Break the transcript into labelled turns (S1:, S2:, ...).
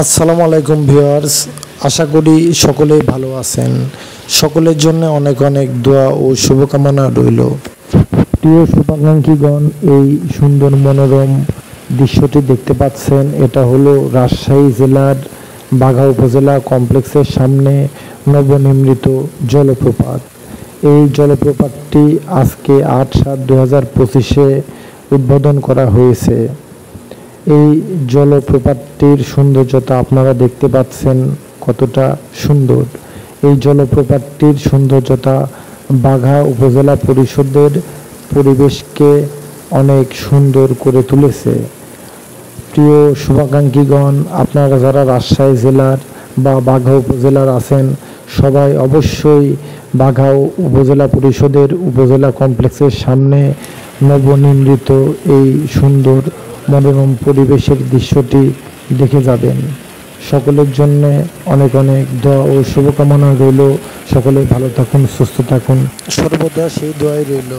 S1: আসসালামু আলাইকুম ভিউয়ার্স, আশা করি সকলেই ভালো আছেন। সকলের জন্য অনেক অনেক দোয়া ও শুভকামনা রইল। প্রিয় শুভাকাঙ্ক্ষীগণ, এই সুন্দর মনোরম দৃশ্যটি দেখতে পাচ্ছেন, এটা হলো রাজশাহী জেলার বাঘা উপজেলা কমপ্লেক্সের সামনে নবনির্মিত জলপ্রপাত। এই জলপ্রপাতটি আজকে ৮/৭/২০২৫ উদ্বোধন করা হয়েছে। এই জলপ্রপাতটির সৌন্দর্যতা আপনারা দেখতে পাচ্ছেন কতটা সুন্দর। এই জলপ্রপাতটির সৌন্দর্যতা বাঘা উপজেলা পরিষদের পরিবেশকে অনেক সুন্দর করে তুলেছে। প্রিয় শুভাকাঙ্ক্ষীগণ, আপনারা যারা রাজশাহী জেলার বা বাঘা উপজেলার আছেন, সবাই অবশ্যই বাঘা উপজেলা পরিষদের উপজেলা কমপ্লেক্সের সামনে নবনির্মিত এই সুন্দর মনোরম পরিবেশের দৃশ্যটি দেখে যাবেন। সকলের জন্য অনেক অনেক দোয়া ও শুভকামনা রইল। সকলে ভালো থাকুন, সুস্থ থাকুন, সর্বদা সেই দোয়াই রইল।